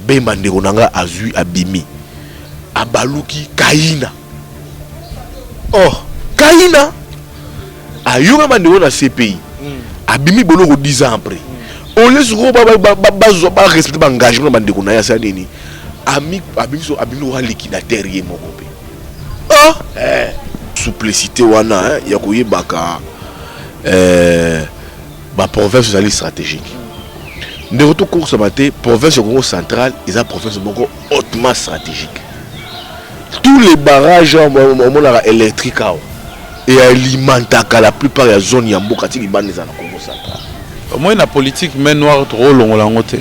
Bemba ndeko nanga azui abimi abaluki Kaina. Oh Kaina ayonga bandeko na CPI abimi boloko 10 ans après on laisse ba respecter ba engagement bandeko na ya sa nini ami abimi wa liquidateur ye moko pe. Oh souplicité wana ya koyebaka ba province zali stratégique. De retour course maté province Congo central ils a province beaucoup hautement stratégique. Tous les barrages électriques et alimentent la plupart des zones yamboka ti libane za na Congo central. Moi na politique main noire trop longo la ngote.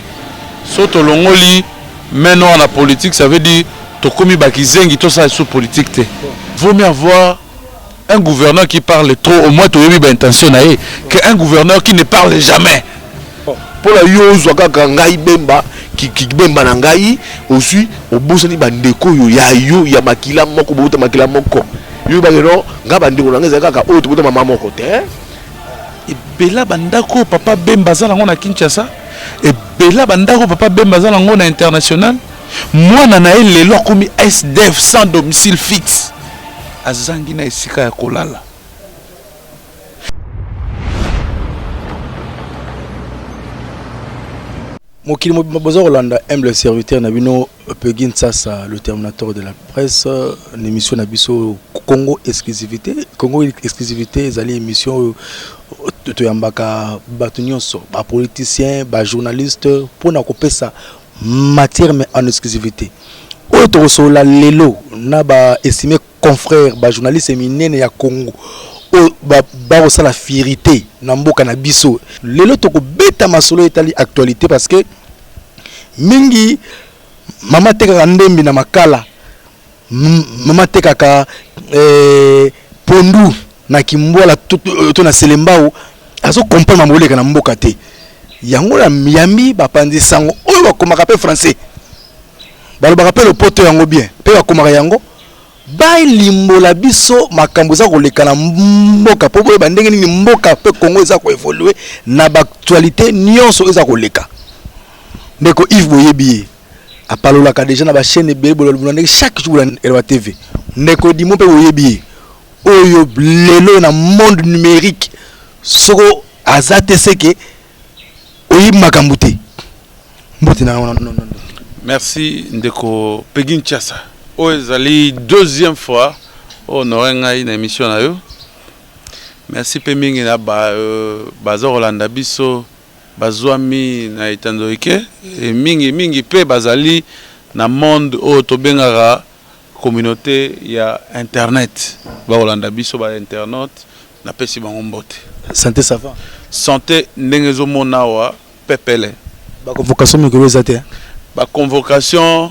Soto longoli main noire na politique ça veut dire to komi bakizengi to ça sous politique te. Vaut mieux avoir un gouverneur qui parle trop, au moins tu as une intention qu'un gouverneur qui ne parle jamais. Pour la yozo kaka ngai bemba ki bemba na ngai aussi au bosani bandeko yo ya makila moko bota makila moko yo ba ngeno nga bandeko na ngai kaka o to bota mama moko te e bela bandako papa bemba za na Kinshasa e bela bandako papa bemba za na international mwana na lelo komi SDF sans domicile fixe azangi na esika ya kolala. Mokili Mobozo Rolanda, humble serviteur Nabino Pegin Sasa, le terminateur de la presse, une émission Nabiso Congo exclusivité. Congo exclusivité, c'est une émission de Yambaka Batunios, ba politicien, ba journaliste, pour nous couper ça matière mais en exclusivité. Autre sur la lelo, n'a ba estimé confrère, ba journaliste éminent ya Congo. Ba la fierté namboka na biso lelo toko beta masolo etali actualité parce que mingi mama teka ndembi na makala mama teka ka pondu na kimbola to na selembao azo comprendre mamboleka na mboka te yango la miami ba pandi sango oyo bakomaka pe français balobaka pe le poto yango bien pe bakomaka yango Bay limbola biso makambo za koleka na mboka po boye bandenge nini mboka pe Congo eza ko évoluer na actualité nyonso eza koleka ndeko Yves Boyebi apalola ka déjà na ba chaîne ebele bolobulande chaque jour na TV ndeko Dimo pe Boyebi oyo lelo na monde numérique soko azate seke oyi makambo te mbote na non. Merci ndeko Pegin Chassa. Ozali deuxième fois on aurait une émission na yo. Merci pe mingi na baza Rolanda biso bazwami na itandoike et mingi pe bazali na monde o to bengara communauté ya internet ba Rolanda biso ba internet na pesi bango mbote. Santé ça va. Santé ndengezo mona wa pepele. Ba convocation mikolo ezate. Ba convocation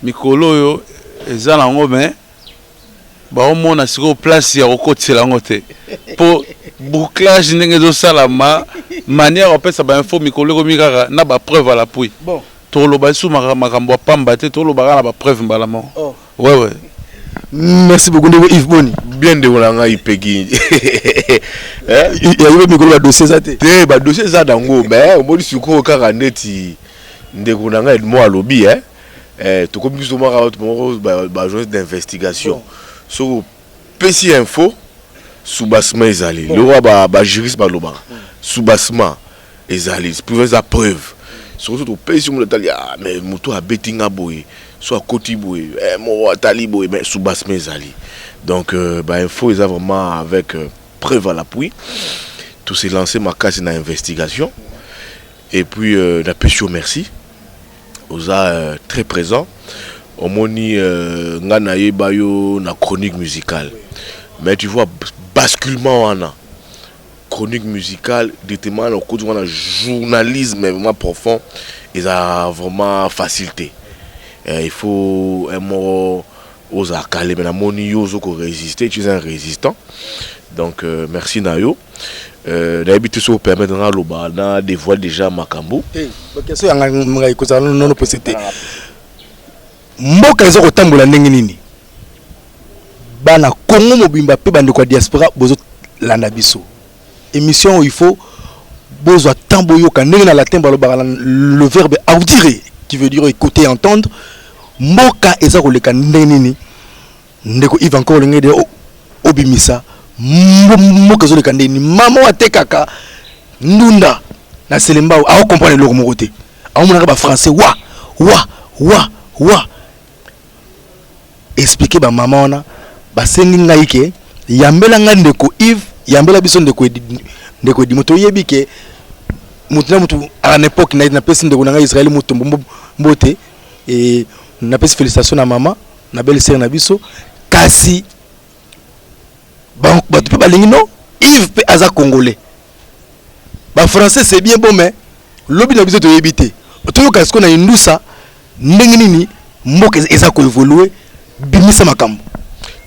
mikolo yo ezala ngo mais ba o mona siko place ya kokotela ngo te po bouclage ndenge zo salama manière on peut ça ba info mikolo ko mikaka na ba preuve à l'appui. Bon to lo ba su makambo pamba te to lo ba na ba preuve mbalamo. Oh ouais. Merci beaucoup Yves Boni. Bien de wolanga ipegi. Il y a eu mikolo ba dossier ça te. Te ba dossier ça dango mais o modi siko kaka neti ndeko nanga mo alobi tout comme plus ou moins journaliste d'investigation sur PC Info sous bassement ezali le roi ba juriste ba loba sous bassement ezali pour faire preuve surtout PC on le mais moto a bettinga boy soit côté boy mo tali boy mais sous bassement ezali donc ba info ils a vraiment avec preuve à l'appui tout s'est lancé ma casse dans investigation et puis la pécho merci oza très présent au moni ngana yebayo na chronique musicale mais tu vois basculement wana chronique musicale directement au cours de journalisme vraiment profond ils a vraiment facilité il faut un mot oza calé mais la moni yozo ko résister tu es un résistant donc merci Nayo d'habitude ça vous permet de dévoiler déjà Makambo. Question yanga ngai ko zalo non possibilité. Mboka ezo kotambola ndenge nini? Bana Congo mobimba pe bande ko diaspora bozo landa biso. Émission il faut bozo tamboyo ka ndenge na latin balo le verbe audire tu veux dire écouter et entendre mboka eza koleka ndenini ndeko Yves encore ngede obimisa mboka zo leka ndeni mama watekaka ndunda na selemba a comprendre le moko te a mona ba français wa expliquer ba mama ona ba sengi ngai ke yambela nga ndeko Yves yambela biso ndeko di moto yebi ke mutu na mutu à l'époque na pesi ndeko na Israël mutu mbote et na pesi félicitations na mama na belle sœur na biso kasi ba tu peux pas non Yves pe aza congolais ba français c'est bien bon mais lobi na biso to yebité to ka sko na indusa ndenge nini mboka eza ko évoluer bimisa makambo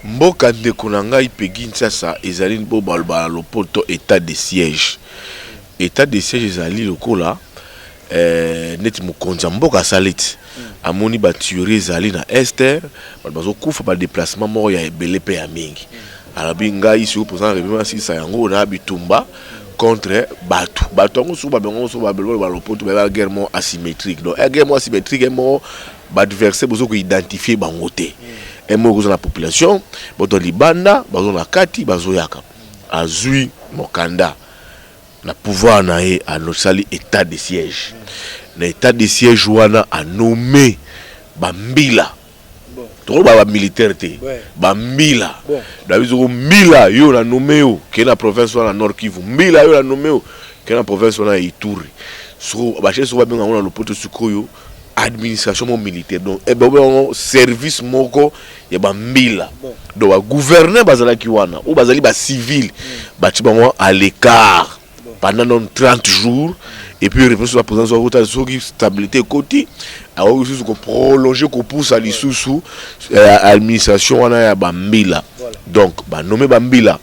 mboka ndeko na ngai Peggy Ntsasa ezali bo balba lopoto état de siège ezali lokola neti mokonza mboka saliti amoni ba tuerie ezali na Esther bazo kufa ba déplacement moko ya ebele pe ya mingi alabi ngai sur posant rébellion sisa yango na bitumba contre bato ngo so ba bengo so ba belo ba lopoto ba guerre mo asymétrique donc guerre mo asymétrique mo ba adversaire bozo ko identifier bango te mo ko na population boto libanda bazo na kati bazo yaka azui mokanda na pouvoir na e a nosali état de siège na état de siège wana a nommé bambila to ba militaire te bambila dabizo mbila yo na nommé yo ke na province wana Nord Kivu mbila yo na nommé yo ke na province wana Ituri so ba cheso ba benga na lopoto sukoyo administration militaire donc e ba service moko ya bambila donc ba gouverner bazala ki wana ou bazali ba civil ba tibango à l'écart pendant 30 jours et puis réponse à la présence de stabilité côté alors aussi qu'on prolonger qu'on pousse à l'issous administration on a bambila donc ba nommé bambila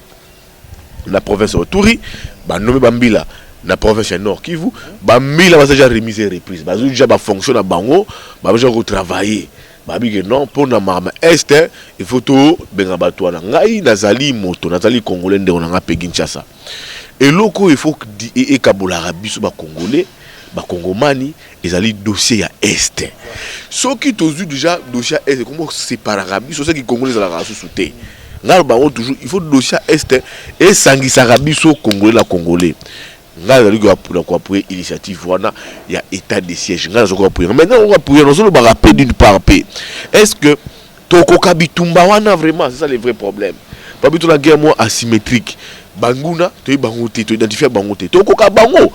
la province Ituri ba nommé bambila la province Nord Kivu bambila va déjà remise et reprise ba déjà ba fonction à bango ba déjà retravailler ba bi que non pour na mama est il faut tout benga bato na ngai nazali moto nazali congolais ndeko na nga Peggy Ntsasa. Et loko il faut que kabola biso ba congolais ba congomani ezali dossier ya est so qui tozu déjà dossier est comment séparer biso ceux qui congolais la race souté ngal ba toujours il faut dossier est et sangisa biso congolais la congolais ngal ali ko appuyer initiative wana ya état de siège ngal zo ko appuyer maintenant on va appuyer non solo ba rappeler d'une part est-ce que toko kabitumba wana vraiment c'est ça le vrai problème pas bitu la guerre moi asymétrique banguna to bangote to identifier bangote to koka bango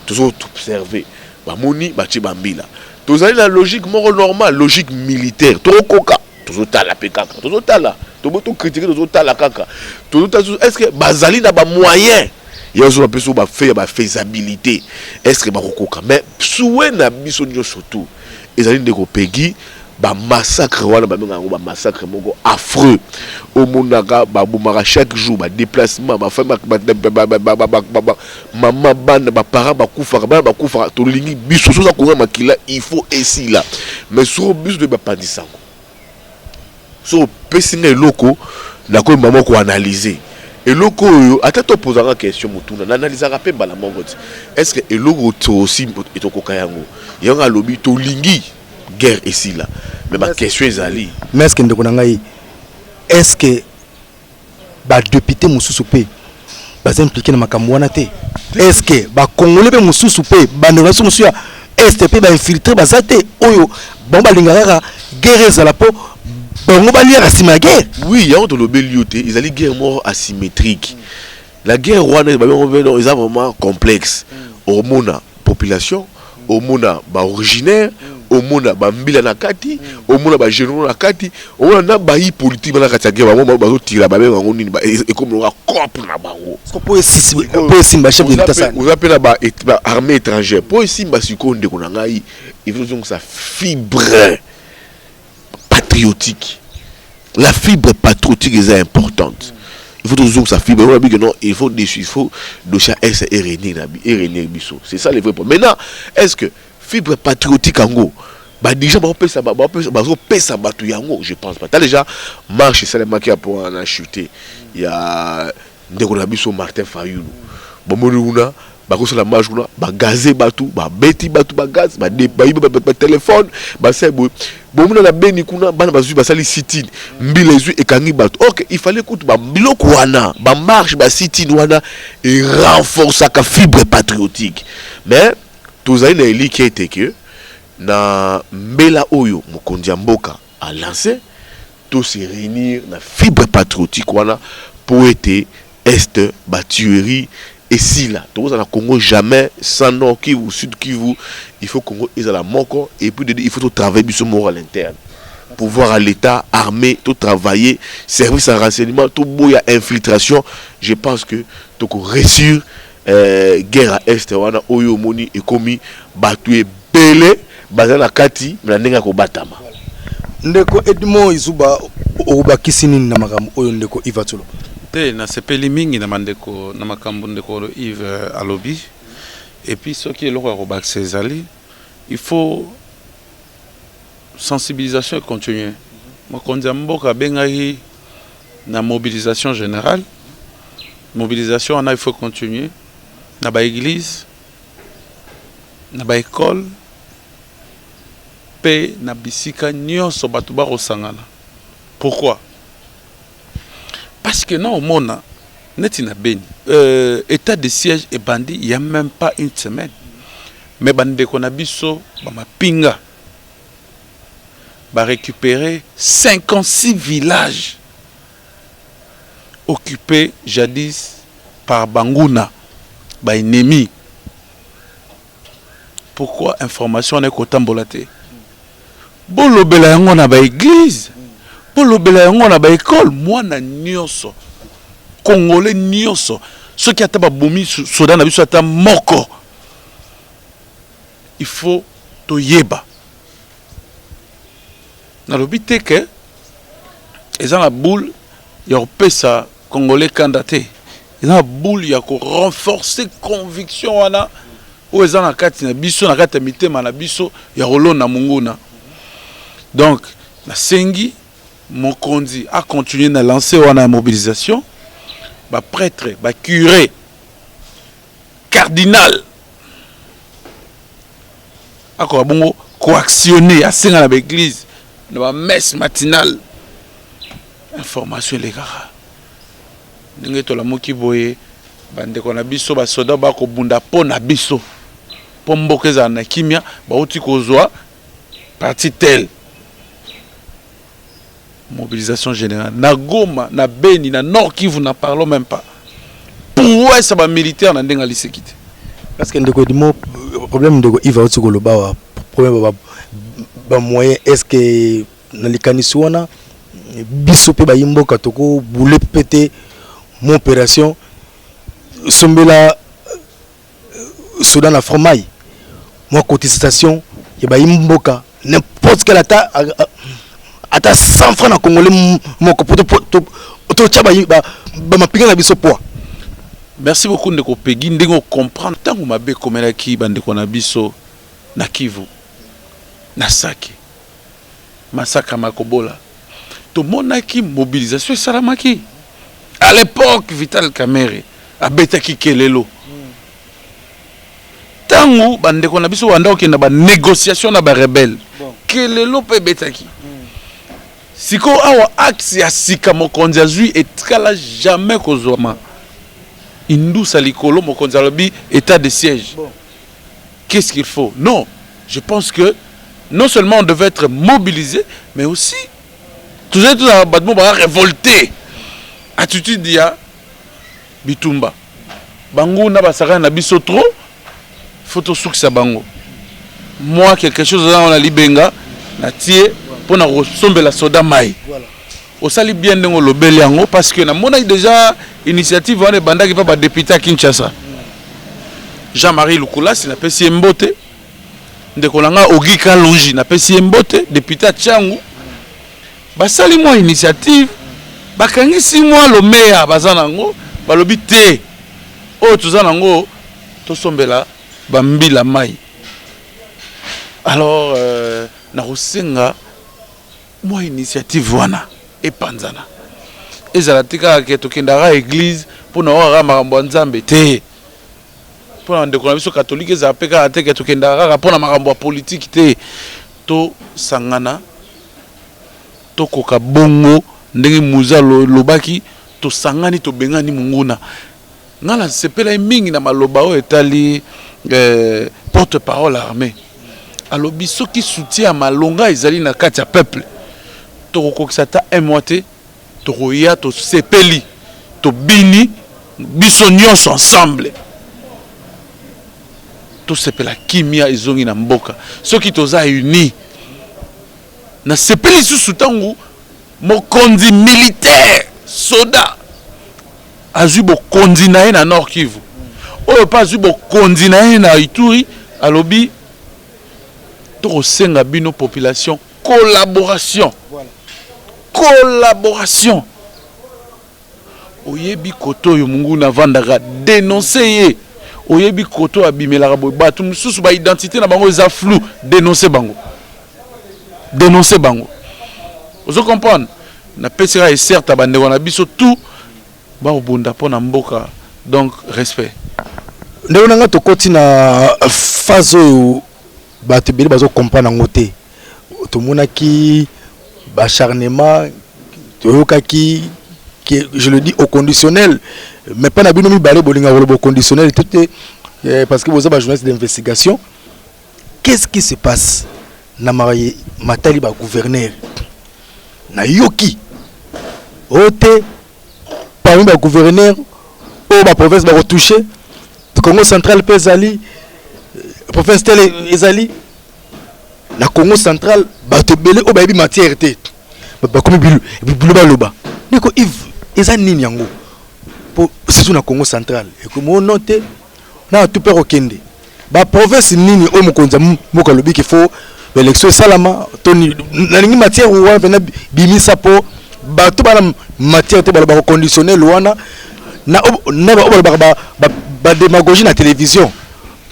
to observer bamoni bachi bambila to zali la logique moro normale logique militaire to koka to tala pekaka to tala to boto critiquer to tala kaka to est-ce que bazali na ba moyen ya zo peso ba faire ba faisabilité est-ce que ba koka mais soué na biso nyo surtout ezali ndeko Peggy ba massacre wana ba menga ba massacre moko affreux au monaka ba bomaka chaque jour ba déplacement ba femme maman bande ba parents ba kufa to lingi biso so za ko makila il faut ici là mais sur bus de ba pandisango so pesinga loko na ko maman ko analyser et loko ata to poser une question mutuna na analyser rapé bala mongo est-ce que eloko to aussi etoko kayango yanga lobi to lingi guerre ici là mais ma question est ali mais est-ce que ndeko ngai est-ce que ba député mususu pe ba impliqué na makambo wana te est-ce que ba congolais pe mususu pe ba ndeko mususu ya STP ba infiltrer ba zate oyo bon ba lingaka guerre za la po bongo ba lire asima guerre oui ya on to lobelioté ils allaient guerre mort asymétrique la guerre wana ba ils ont vraiment complexe au mona population au mona ba originaire au mona bambila na kati au mona ba généraux na kati au mona na ba yi politique na kati ya ba ba zo tira ba benga ngoni ba et comme on a corps na bango ce pour simba chef de l'état ça vous appelez là ba armée étrangère pour simba sikonde ko na ngai il faut donc ça fibre patriotique la fibre patriotique est importante il faut toujours ça fibre on a dit que non il faut dossier RNI biso c'est ça le vrai problème maintenant est-ce que fibre patriotique ango ba déjà ba pesa batu yango je pense pas t'as déjà marche seulement qui a pour en chuter il y a ndeko na biso Martin Fayulu bomoni una bakosa la marche kuna ba gazer batu ba beti batu ba gaz ba téléphone ba c'est bon mona na beni kuna bana bazui basali sit-in mbile ezui ekangi batu. OK, il fallait que ba biloko wana ba marche ba sit-in wana et renforcer la fibre patriotique. Mais tous na eli qui était que na mbela oyo mokonzi mboka a lancé tous se réunir na fibre patriotique wana pour être est ba tuerie. Et si là, tout le Congo jamais sans Nord Kivu, Sud Kivu, il faut Congo est à la moko et puis il faut tout travailler sur moral interne. Pouvoir à l'État armé, tout travailler, service en renseignement, tout beau y a infiltration. Je pense que tout réussir guerre à Est, wana oyo moni et commis batoué belé, bazana kati, mais n'enga ko batama. Ndeko Edmond Izuba obakisi nini na makambo oyo ndeko Ivatolo. Te na sepeli mingi na mandeko na makambo ndeko Yves alobi et puis ce qui est le roi Césali, il faut sensibilisation continue. Mokonzi mboka bengai na mobilisation générale. Mobilisation on a il faut continuer na ba église na ba école pe na bisika nyonso batu ba rosangana. Pourquoi? Parce que non, mona, netina beni. État de siège et bandit, il n'y a même pas une semaine. Mais bandit qu'on a biso, ma pinga, va récupérer 56 villages occupés jadis par Bangouna, par ennemi. Pourquoi information n'est qu'au tambolaté? Bolo bela yango na ba église. Lobela yango na ba école mwana nyonso congolais nyonso ceux qui ata ba bomi soda na biso ata moko il faut to yeba na lobi te ke eza na boule ya pesa congolais candidaté eza na boule ya ko renforcer conviction wana o eza na kati na biso na kati mitema na biso ya rolona munguna. Donc na sengi Mokonzi a continué à lancer la mobilisation. Ba prêtre, ba curé, cardinal. A quoi bon coactionné à Senga l'église dans la messe matinale. Information les gars. Ndenge to la moki boye bande ko na biso ba soda ba ko bunda po na biso. Po mbokeza na kimia ba oti kozwa parti tel. Mobilisation générale. Na Goma, na Beni, na Nord Kivu, n'en parlons même pas. Pourquoi ça va militaire dans les sécurité? Parce que le problème de Yves Aotsugolo, problème de moyen, est-ce que dans les canisouana, bisope ba yimbo katoko, boule pété, mon opération, sombela, soda na formaille, moi cotisation, yaba yimboka, n'importe quel attaque. Ata 100 francs na congolais moko to tchaba ba mapinga na biso poa. Merci beaucoup ndeko Pegi ndeko comprendre tango mabe komela ki bandeko na biso na Kivu na Sake Masaka Makobola to monaki mobilisation salamaki à l'époque Vital Kamerhe abetaki kelelo tango bandeko na biso wanda okenda ba négociation na ba rebelle kelelo pe betaki. Siko awa axe ya sika mokonzi azui etkala jamais kozoma. Indu salikolo mokonzi alobi état de siège. Qu'est-ce qu'il faut? Non, je pense que non seulement on devait être mobilisé, mais aussi tous les battements va révolter. Attitude dia bitumba. Bango na basaka na biso trop. Photo souksa bango. Moi quelque chose là on a libenga na tie pour na ressemble la soda mai. Voilà. Au sali bien dengo lobeli yango parce que na mona déjà initiative on est banda qui va ba député à Kinshasa. Jean-Marie Lukula si na pesi mbote. Ndeko langa Ogi Kalonji na pesi mbote député à Tchangu. Ba sali moi initiative bakangi 6 mois lo meya bazana ngo balobi te. O tuzana ngo to sombela ba mbila mai. Alors na rosenga moi initiative wana et panzana ezala tika ke tokendaka église pour na ora makambo nzambe te pour ndeko na biso catholique za peka te ke tokenda kaka pona makambo ya politique te to sangana to koka bongo ndenge muza lobaki to sangani to bengani munguna ngala sepela mingi na maloba o etali porte-parole armée alobi soki soutien malonga ezali na kati ya peuple to kokisa ta moitié to roya to sepeli to bini biso nyonso ensemble to sepela kimia ezongi na mboka soki toza uni na sepeli susu tangu mokonzi militaire soda azwi bokonzi na ye na Nord Kivu oyo pa azwi bokonzi na ye na Ituri alobi tokosenga bino population collaboration collaboration oyebi koto yo mungu na vandaka dénoncer ye oyebi koto abimelaka boy batu mususu ba identité na bango eza flou dénoncer bango ozo comprendre na pesera et certes bandeko na biso tout ba obunda pona mboka donc respect ndeko nanga tokoti na phase oyo bato beli bazo comprendre ngo te tomonaki bacharnement toyokaki je le dis au conditionnel mais pas na bino mi balé bolinga au conditionnel tout parce que vous avez un journaliste d'investigation. Qu'est-ce qui se passe na matali ba gouverneur na yoki ote parmi ba gouverneur o ba province ba retoucher Congo central pezali province tele ezali na Congo central ba te belé o ba bi matière te ba comme bilu ba loba niko Yves eza nini yango pour surtout na Congo central et comme on note na tout peur okende ba province nini o mokonza moka lobi qu'il faut l'élection salama toni na ngi matière ou vena bimisa po ba to ba matière te ba conditionnel wana na ba démagogie na télévision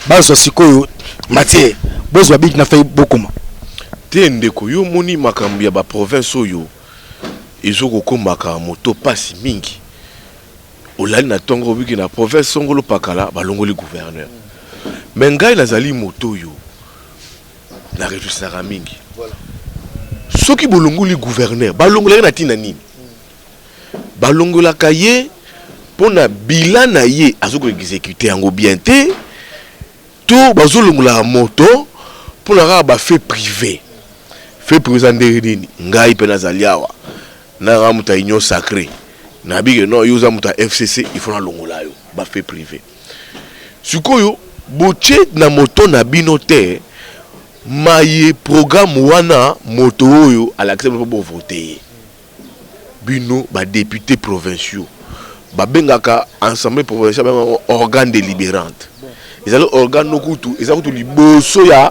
ba so sikoyo matière bozo big na fait beaucoup te ndeko yo moni makambi ya ba province oyo ezoko komaka moto pasi mingi olali na tongo biki na province songolo pakala balongoli gouverneur mais ngai nazali moto yo na réjouissara mingi voilà soki bolongoli gouverneur balongolaka na tina nini balongolaka ye pona bilan na ye azoko exécuter yango bien te to bazolongola moto pona ka ba fait privé nini ngai pe nazali awa na ramuta union sacrée na bige no yuza muta FCC il faut na longola yo ba fait privé sikoyo boche na moto na bino te maye programme wana moto oyo à l'accepter pour voter bino ba député provinciaux ba bengaka assemblée provinciale organe délibérante ezali organe nokutu ezakutu liboso ya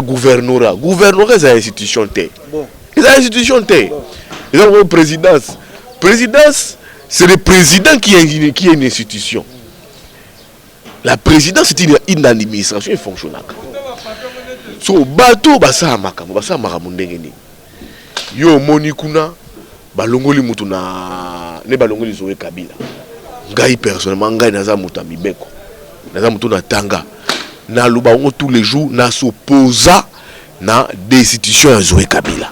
gouvernorat za institution te les institutions te ils ont présidence c'est le président qui est une institution. La présidence c'est une administration fonctionnelle. So bato basa makambo ndenge ni yo moni kuna balongoli mutu na ne balongoli Zoé Kabila ngai personnellement ngai naza mutu mibeko naza mutu na tanga na luba tous les jours na s'opposa na des institutions ya Zoé Kabila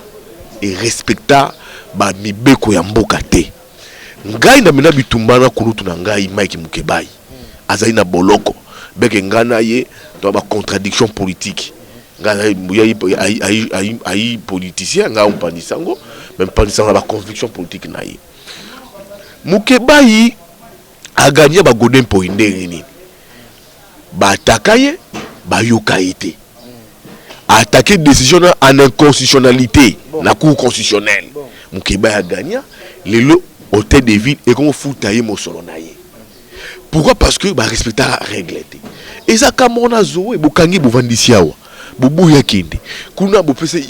et respecta ba mibeko ya mboka te ngai na mena bitumbana kurutu na ngai Mike Mukebai azali na boloko beke ngana ye to ba contradiction politique ngana ayi politicien nga umpanisango même pas sans ba conviction politique na ye Mukebai a gagné ba godin po indenge ni ba atakaye ba yokaite attaquer décision en inconstitutionnalité na cour constitutionnelle Mukebai a gagné le hôtel de ville et comme foutaye mosolo na ye. Pourquoi? Parce que ba respecter la règle et ça kamona zo e bokangi bovandisiawa bobu yakinde kuna bo pese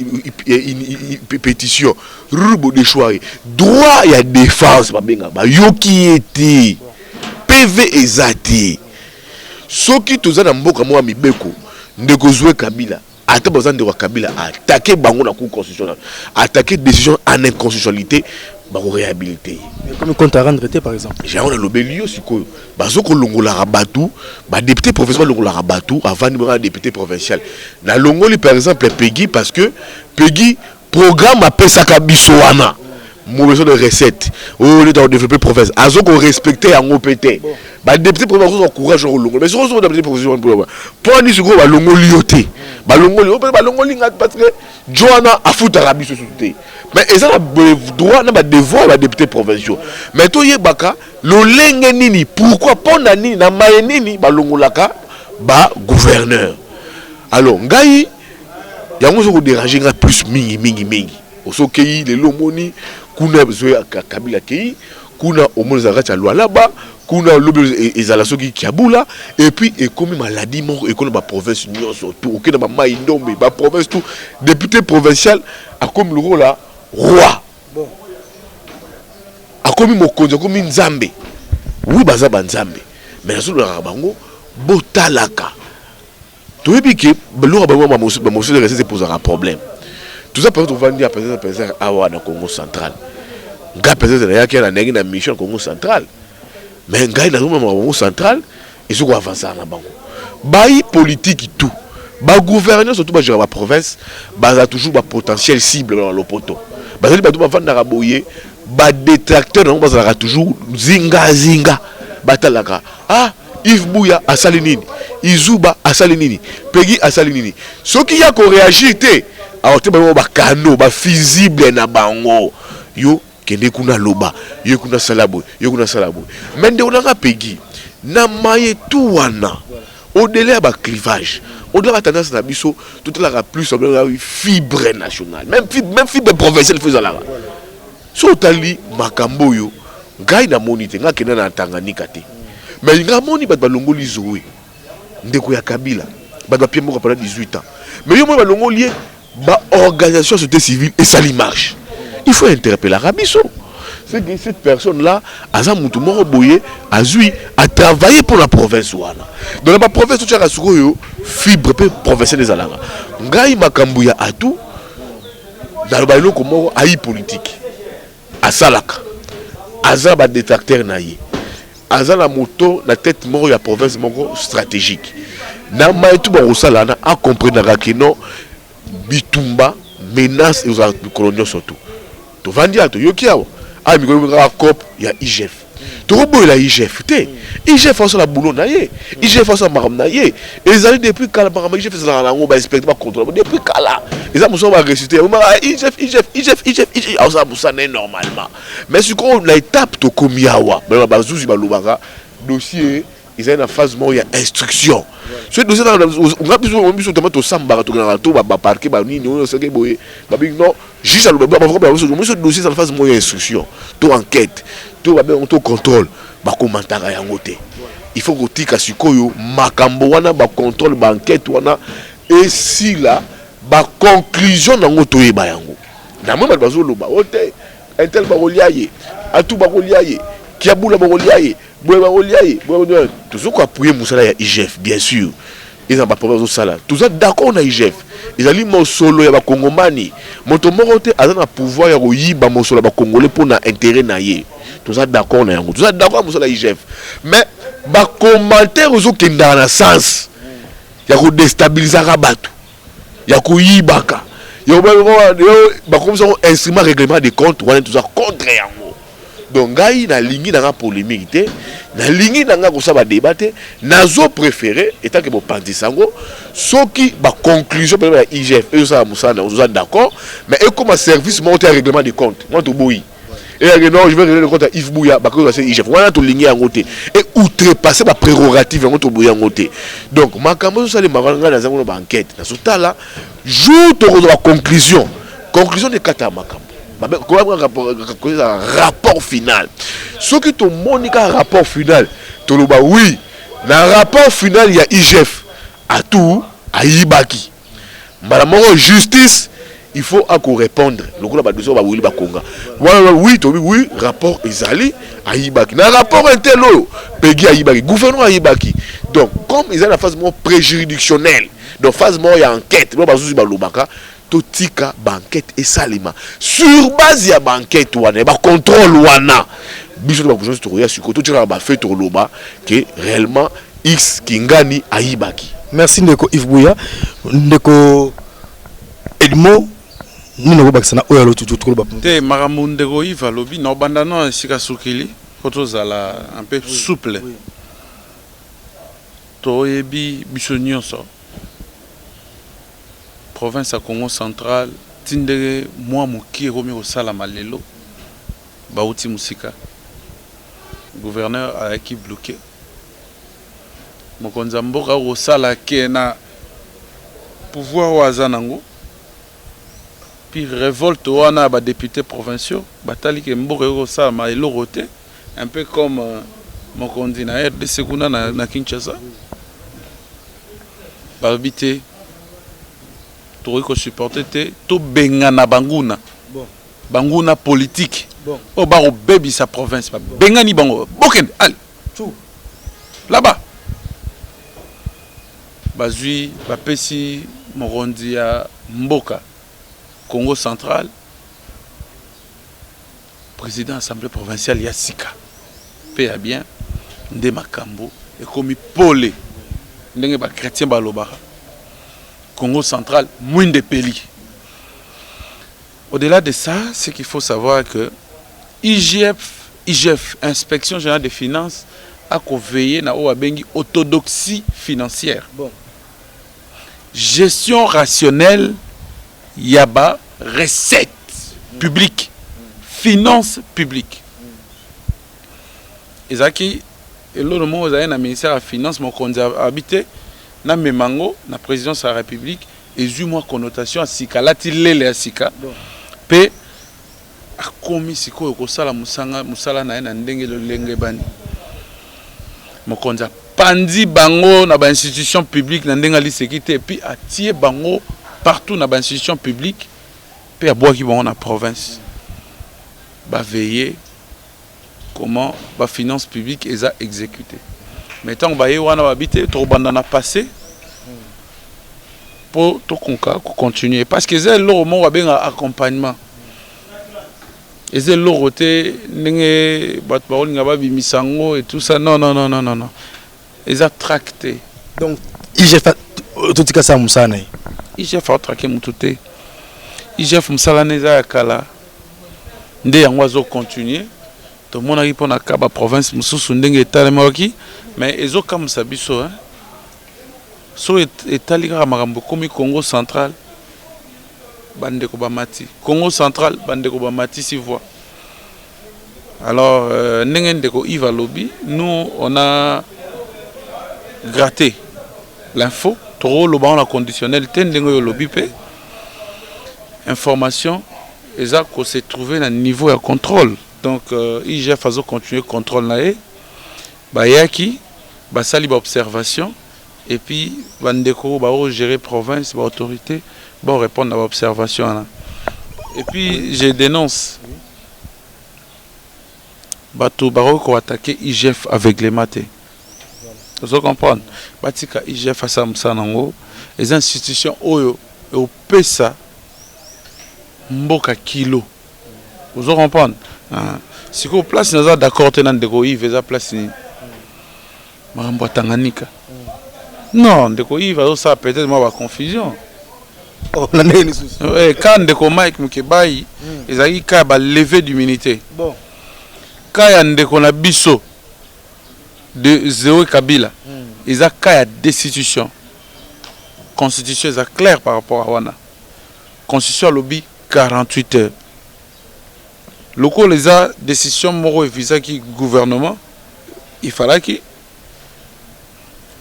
pétition rubo de choix droit ya défense ba benga ba yoki ete PV ezati soki tozana mboka mwa mibeko ndeko Zoé Kabila ata bazande wa Kabila attaquer bango na cour constitutionnelle attaquer décision en inconstitutionnalité ba ko réhabiliter. Comme compte à rendre par exemple. J'ai on a l'obélio siko bazo ko longola rabatu ba député provincial longola rabatu avant de député provincial. Na longoli par exemple Peggy parce que Peggy programme a pesaka bisoana. Mauvaise de recettes. Oh, les développer province. Azo ko respecter en OPT. Ba député provincial ont courage au longo. Mais sur le député provincial pour ni siko ba longoli yoté. Ba longoli parce que Joanna a foutu Arabi société. Mais ils ont le droit na ba devoir ba député provincial. Mais to yebaka lo lenge nini pourquoi pona nini na maye nini ba longolaka ba gouverneur. Alors ngai yango zo ko déranger nga plus mingi. Osokei le lomoni kuna zoya Kabila kei kuna omonza racha loi là-bas kuna lobi ezala soki kiabula et puis et comme maladie mort et comme ba province union surtout okena ba mai ndombe ba province tout député provincial a comme le rôle là roi bon a comme mokonzi comme nzambe oui baza banzambe mais na solo la bango botalaka to ebike belo ba ba mosu de rester poser un problème. Tout ça peut-être on va dire peut-être awa na Congo central. Nga peut-être ya ki na nengi na mission Congo central. Mais nga na Congo central et ce qu'on avance na bango. Bayi politique tout. Ba gouverneur surtout ba gérer la province, ba a toujours ba potentiel cible dans le poteau. Ba zali ba tout ba vendre na boyer, ba détracteur non ba za toujours zinga batalaka. Ah Yves Bouya a salinini, Izuba a salinini, Peggy a salinini. Ce qui a ko réagir té alors te ba kano ba visible na bango yo kende kuna loba yo kuna salabo mais nde on a Peggy na maye tout wana au-delà ba clivage au-delà ba tendance na biso tout la plus fibre nationale même fibre provinciale faisant la so tali makambo yo ngai na monite nga kena na Tanganyika te mais nga moni ba longoli zoé ndeko ya Kabila ba piembo pendant 18 ans mais yo mo ba longoli ba organisation société civile et ça marche. Il faut interpeller Rabiso. C'est que cette personne-là, Aza Moutoumoro Boye, a travaillé pour la province. Dans la province, tu as fibre provinciale des Alara. Ngai Makambouya a tout. Dans le bailo comme aïe politique. A Salaka. Aza ba détracteur naïe. Aza la moto, la tête mort de la province stratégique. Na maïtou ba Rosalana a compris que non. Bitumba menace et aux coloniaux surtout. Tu vas dire, tu yokiao. Ah, mais il y a un cop, il y a IGF. Tu vois, il y a IGF. IGF fait la boulot naïe. IGF fait la maram naïe. Et ils arrivent depuis Kala, IGF fait la langue, inspecteur contrôle. Depuis Kala, ils ont besoin de réciter. IGF, ça n'est normalement. Mais ce qu'on a étape, tu comme Yawa, dossier. Ils ont une phase où il y a instruction. Ce dossier, on a besoin de samba, parquer, non, juste à ce dossier, c'est la phase où il y a instruction. Tout enquête, tout contrôle, commentaire à yangote. Il faut que tu aies un makambo, wana, contrôle, enquête, et si là, conclusion dans le toye bayango. Na même pas besoin de l'ote, un tel baroliaye, à tout baroliaye, qui a boula baroliaye. Tout ce qu'on a appuyé Moussala ya IGF, bien sûr. Ils n'ont pas problème au salaire. Tout ça d'accord na IGF. Ils ont dit mon solo ya ba Congomani. Mon tomorote a un pouvoir ya yiba mon solo ba Congolais pour na intérêt na yé. Tout ça d'accord na yango. Tout ça d'accord Moussala IGF. Mais ba commentaire aux autres dans le sens. Ya ko déstabiliser rabatu. Ya ko yibaka. Ya ba comme ça instrument règlement des comptes, on est tout ça contre yango. Donc ngai na lingi na polémique té na lingi na nga ko sa ba débattre nazo préféré étant que bo pandi sango soki ba conclusion pour la IGF et ça musana on d'accord mais et comme service monter un règlement des comptes moi to boyi et non je vais régler le compte à Yves Bouya ba ko c'est IGF wana to lingi yango té et outrepasser ba prérogative yango to boya yango té donc makambo ça les mavanga na zango ba enquête na sotala jour to ko conclusion de kata makambo rapport final. Ce qui te montre un rapport final, tu le dis oui. Dans le rapport final, il y a IGF. À tout, à Ibaki. Madame justice, il faut encore répondre. Le groupe va dire oui, rapport Izali à Ibaki. Dans le rapport intello, Peggy à Ibaki, gouvernement à Ibaki. Donc, comme ils ont la phase préjuridictionnelle, donc phase il y a enquête, totika banquette et salima sur base ya banquette wana ba contrôle wana biso ba besoin to ya siko to tira ba fait to loba que réellement X Kingani aibaki. Merci ndeko Yves Bouya ndeko Edmo nino ko bakisana oya lo tutu ko ba te maramu ndeko Yves alobi na bandana sika sukili poto zala un peu souple to yebi biso nyonso province à Congo central tindere moi moki romi au salama lelo bauti musika gouverneur a qui bloqué mokonza mboka au sala kena pouvoir wazanango puis révolte wana ba député provinciaux batali ke mboka au salama lelo roté un peu comme mokonzi na RDC kuna na Kinshasa ba habité ko supporter to bengana banguna bon banguna politique bon o ba o bebi sa province ba bengani bango boken allez tout là-bas bazui ba pesi mokondi ya mboka Congo central président assemblée provinciale ya sika pe a bien nde makambo et komi polé ndenge ba chrétien ba lobaka Congo central, moins de pays. Au-delà de ça, c'est qu'il faut savoir que IGF, Inspection Générale des Finances, a veillé na orthodoxie financière. Bon. Gestion rationnelle, yaba, recettes publiques, finances publiques. Et ça qui, et l'autre mot, vous avez un ministère de la Finance, mon qu'on a habité. Na memango na présidence de la République et eu moi connotation à sika lati lele à sika pe a komi siko ko sala musala na ena ndenge le lenge bani mokonza pandi bango na ba institution publique na ndenga li sécurité et puis atie bango partout na ba institution publique pe a bois qui bango na province ba veiller comment ba finance publique est à exécuter. Mais tant que vous avez habité, vous avez passé pour continuer. Parce que c'est un accompagnement. Et c'est l'autre et tout ça. Non, non, non, non, non, non. Ils ont tracté. Donc, IGF a tout ça Moussana. IGF a traqué Moutoute. IGF Moussala Neza Kala. Ndé Yangoazo continuer. Tout le monde a répondu à la province, mais ils ont comme ça, hein. So État Marambo, comme Congo central, Bande Kobamati. Congo central, Bande Kobamati, si voit. Alors, Yves Alobi, nous, on a gratté l'info, trop le bon, la conditionnalité, information, et ça, qu'on s'est trouvé à un niveau de contrôle. Donc, IGF a continué le contrôle naé, bayaki, basali ba observation, et puis bandeko ba gérer province, ba autorité, ba répondre à l'observation. Et puis je dénonce, bato baro ko attaquer IGF avec les matés. Vous comprenez? Batika IGF a ça nango, les institutions oyo et au pesa mboka kilo. Vous comprenez? Si vous place nous d'accord tenant de Goïve et place ni Marambo Tanganika. Non, de Goïve ça peut-être ma confusion. Oh, la quand de Mike Mukebai, ils ont qu'à lever d'immunité. Bon. Quand il y a un biso de Zéo Kabila, ils ont qu'à destitution. Constitution est claire par rapport à Wana. Constitution lobby 48 heures. Local les a décision moro et visa qui gouvernement, il fallait que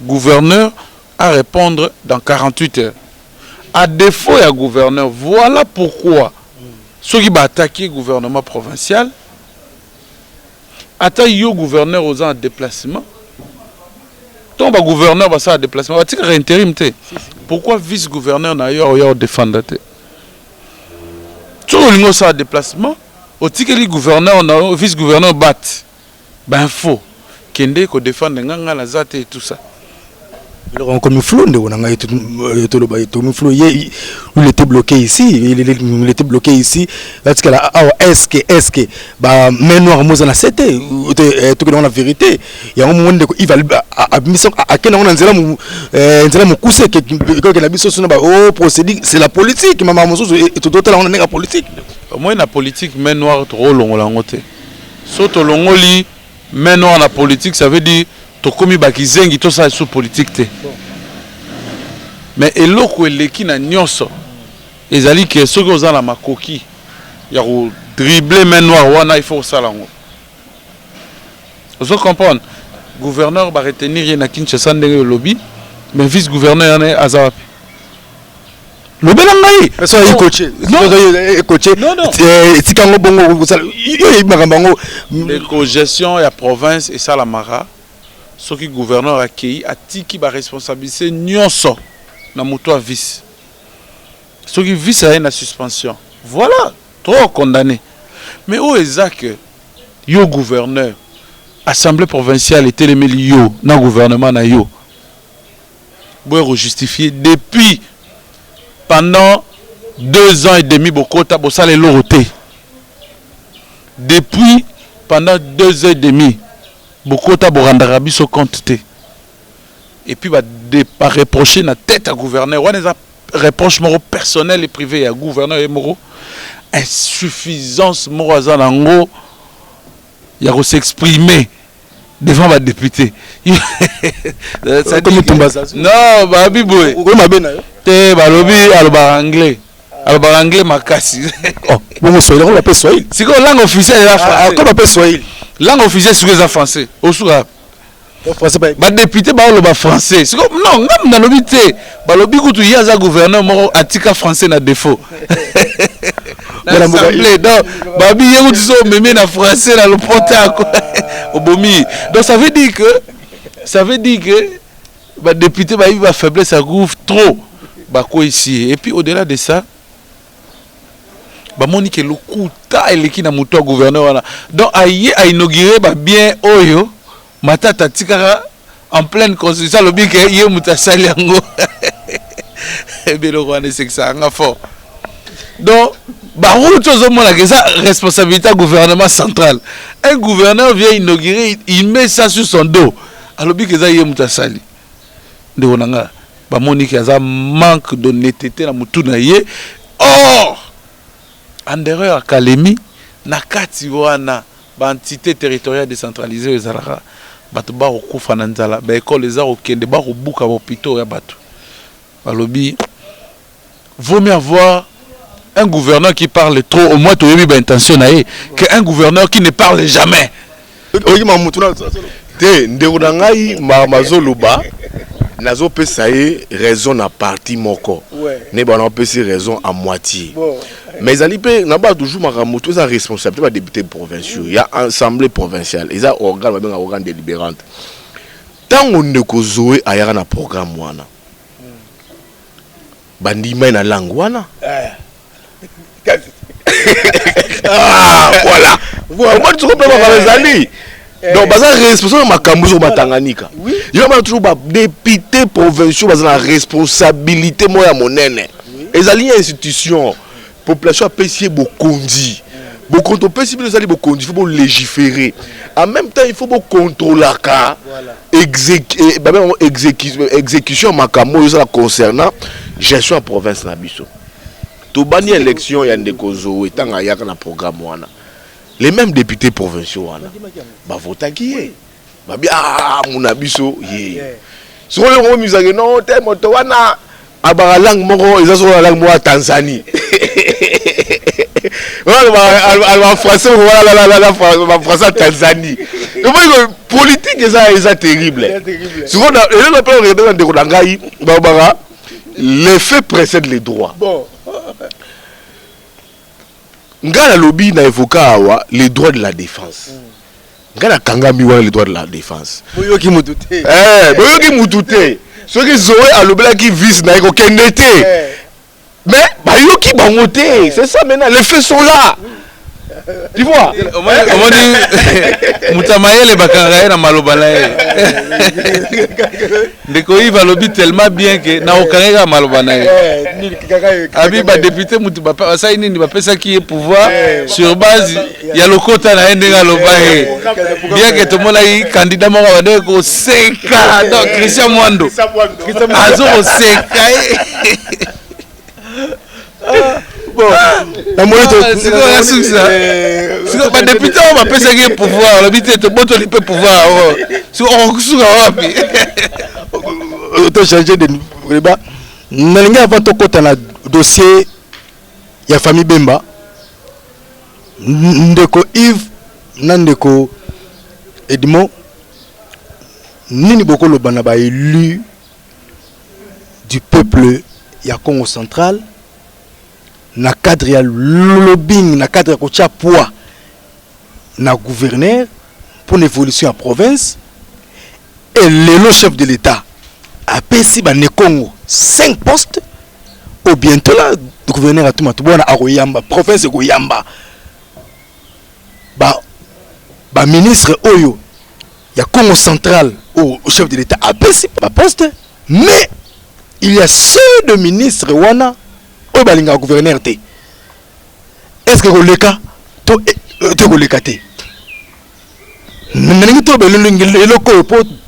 gouverneur à répondre dans 48 heures. À défaut il y a gouverneur, voilà pourquoi ceux qui attaquent le gouvernement provincial attaquent le gouverneur aux en déplacement. Tant que gouverneur va ça en déplacement, va-t-il réintérim? Pourquoi vice-gouverneur n'a pas défendu? Tout le monde ça en déplacement. Au ticket le gouverneur, on a vice-gouverneur bat. Ben faux. Kende ko défendre nganga la zate et tout ça. Comme flou, il était bloqué ici. Il était bloqué ici. Est-ce que mais noir Mozana c'était tout dans la vérité. Il y a un moment où il va à mission à quel moment c'est la politique. Maman Moussou et tout d'autre là on est la politique. Moi la politique mais noir trop long la ngote. Surtout longoli mais noir la politique ça veut dire to komi bakizengi to ça sous politique te. Mais eloko eleki na nyonso ezali ke soki oza na makoki ya ko dribbler main noire wana il faut ça lango. Vous comprenez gouverneur va retenir na Kinshasa ndenge lobby mais vice gouverneur ne azawapi. Lobby na ngai mais ça coaché. Non non. Tikango bongo yo makambango l'éco-gestion ya province et ça la mara. Ce qui gouverneur accueilli a tiki ba responsabilité nyonso na moto à vice. Ce qui vice a une suspension. Voilà, trop condamné. Mais où est-ce que yo gouverneur assemblée provinciale était le yo na gouvernement na yo. Pour justifier depuis pendant 2 ans et demi bokota bosale loroté. Depuis pendant 2 ans et demi beaucoup de borandara biso compte. Et puis va reprocher la tête à gouverneur. On a reproche moro personnel et privé à gouverneur et moro insuffisance moro azanango ya ko s'exprimer devant les députés. Ça dit non babi boy. Te balobi alba anglais. Alba anglais makasi. Oh, bon soyez on l'appelle Swahili. C'est quoi langue officielle la français. Comment appelle Swahili? Langue officielle c'est les français. Au soura. Français pas. Ba député ba le français. C'est comme non, ngam na lobi te. Ba lobi kutu yaza gouverneur moko atika français na défaut. L'assemblée donc babi yego tiso meme na français na le porta obomi. Donc ça veut dire que ba député ba va faiblesse à gouv trop ba ko ici et puis au-delà de ça ba moni ke lokuta eleki na moto gouverneur wana donc a inaugurer ba bien oyo matata tikara en pleine constitution lobi ke ye mutasali yango be le roi c'est que ça nga fort donc ba route zo mona que ça responsabilité gouvernement central un gouverneur vient inaugurer il met ça sur son dos alobi ke ça ye mutasali de onanga ba moni ke ça manque d'honnêteté na mutu na ye or en erreur académie na kati wana ba entité territoriale décentralisée ezalaka bato ba okufa na nzala ba école eza okende ba kobuka hôpitaux ya bato balobi vaut mieux avoir un gouverneur qui parle trop au moins toyebi ba intention na ye que un gouverneur qui ne parle jamais. Oyi ma mutu na te ndeko na ngai mazoloba nazo pesa ye raison na parti moko ne ba na pesa raison à moitié. Mais Alipé n'a pas toujours maramoto sa responsabilité pas député provinciaux. Il y a assemblée provinciale, il y a organe délibérante. Tant on ne causerait ailleurs na programme wana. Bandima na langue wana. Ah voilà. Moi tu comprends pas les amis. Donc baza responsable makambuzo batanganika. Il y a toujours ba député provinciaux baza la responsabilité moya monene. Les alliés institutions population a payé beaucoup dit. Beaucoup de possible nous allons beaucoup il faut légiférer. En même temps il faut contrôler la cas. Exécution makamo concernant gestion en province na biso. To bani élection ya ndekozo etanga yaka na programme wana. Les mêmes députés provinciaux wana ba vota qui ba bi ah muna biso ye. So le misage non te moto wana abara langue moko eza so la langue mo Tanzanie. Voilà français voilà la français Tanzanie. Donc politique eza terrible. Souvent on a pas regarder dans de ngai babara les faits précèdent les droits. Bon. Ngala lobby na évoqué les droits de la défense. Ngala kangami wa les droits de la défense. Boyoki mutute. Boyoki mutute. Ceux qui zoé à l'obla qui vise na ko kenete. Mais bayoki bangote, c'est ça maintenant les faits sont là. Tu vois? On dit Moutamaël et Bakaraye na malobanaye. Ndeko il va lobby tellement bien que na okanga malobanaye. Abi ba député mutu ba ça ini ni ba pesa qui est pouvoir sur base ya lokota na ndenga lobaye. Bien que tout le monde a candidat mo ba de ko seka donc Christian Mwando. Azo ko seka. Bon, la c'est quoi la souci ça? C'est quoi député on va penser qu'il pouvoir, le but est de monter le pouvoir. Si on sous wapi. Auto changer de débat. Nalinga avant to kota na dossier ya famille Bemba. Ndeko Yves Nandeko Edmond nini boko lo bana ba élu du peuple ya Congo central. Na cadre ya lobbying, na cadre ya kocha poids na gouverneur pour l'évolution à province et le chef de l'État a payé ba ne Congo 5 postes au bientôt là le gouverneur a tout matubona a Koyamba province de Koyamba ba ministre oyo ya Congo central au chef de l'État a payé ba poste mais il y a ceux de ministre wana balinga gouverneur te est-ce que le cas to le cas te nangi to belelo loko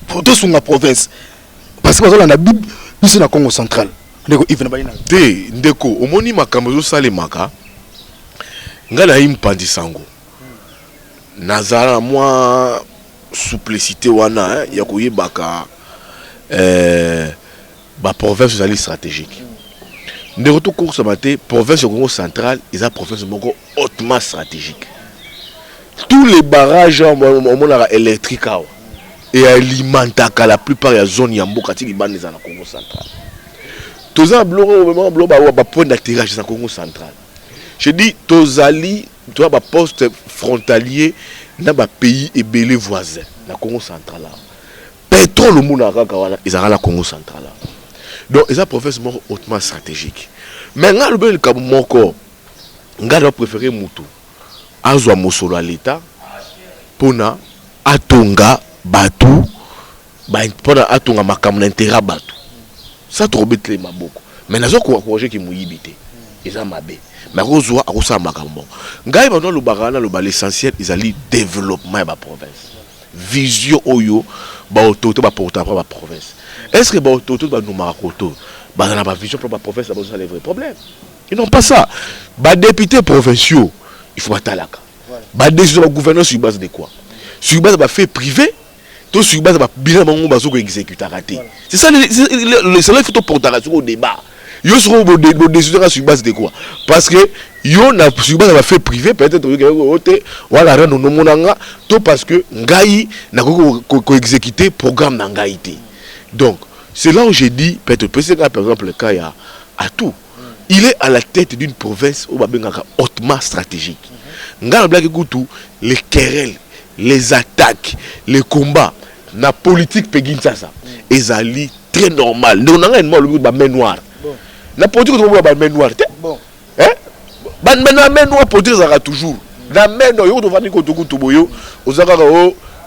pour to sunga province parce que on a biso na Congo central ndeko Yves na baina te ndeko omoni makambo zo salemaka ngala impandi sango nazala moi souplicité wana ya koyebaka ba province zali stratégique. De retour course ce matin, province du Congo central, ils ont province hautement stratégique. Tous les barrages électriques et alimentent la plupart des zones Yamboka qui sont dans le Congo central. Tous les points d'atterrage dans le Congo central. Je dis, tous les postes frontaliers dans les pays et les voisins dans le Congo central. Pétrole au monde ils ont le Congo central. Donc, ils ont province hautement stratégique. Mais nga le cas moko nga doit préférer mutu azwa mosolo à l'état pona atonga batu ba pona atonga makamna intérêt batu ça trop bête les maboko mais nazo ko projet qui muyibité ils ont mabé mais kozwa akosa makambo nga ba no le barana le ba l'essentiel ils allaient développement de la province vision oyo ba autorité ba porter ba province est-ce que ba autorité ba no marakoto bah dans la vision pour la province, ça les vrais problèmes. Ils n'ont pas ça. Bah députés provinciaux, il faut battre la cas. Bah décision du gouverneur sur base de quoi? Sur base de fait privé, tout sur base de bilan de bazo ko exécuter raté. C'est ça le il faut porter au débat. Yo seront des décisions sur base de quoi? Parce que yo na sur base de fait privé peut-être que voilà rendre no monanga tout parce que ngai na ko exécuter programme na ngai té. Donc c'est là où j'ai dit, peut-être, par exemple, le cas à tout. Il est à la tête d'une province hautement stratégique. Les querelles, les attaques, les combats, la politique Péguinsasa, et ça très normal. Nous avons un main noire. La politique est une main noire. La main noire, politique, ça toujours. La main noire,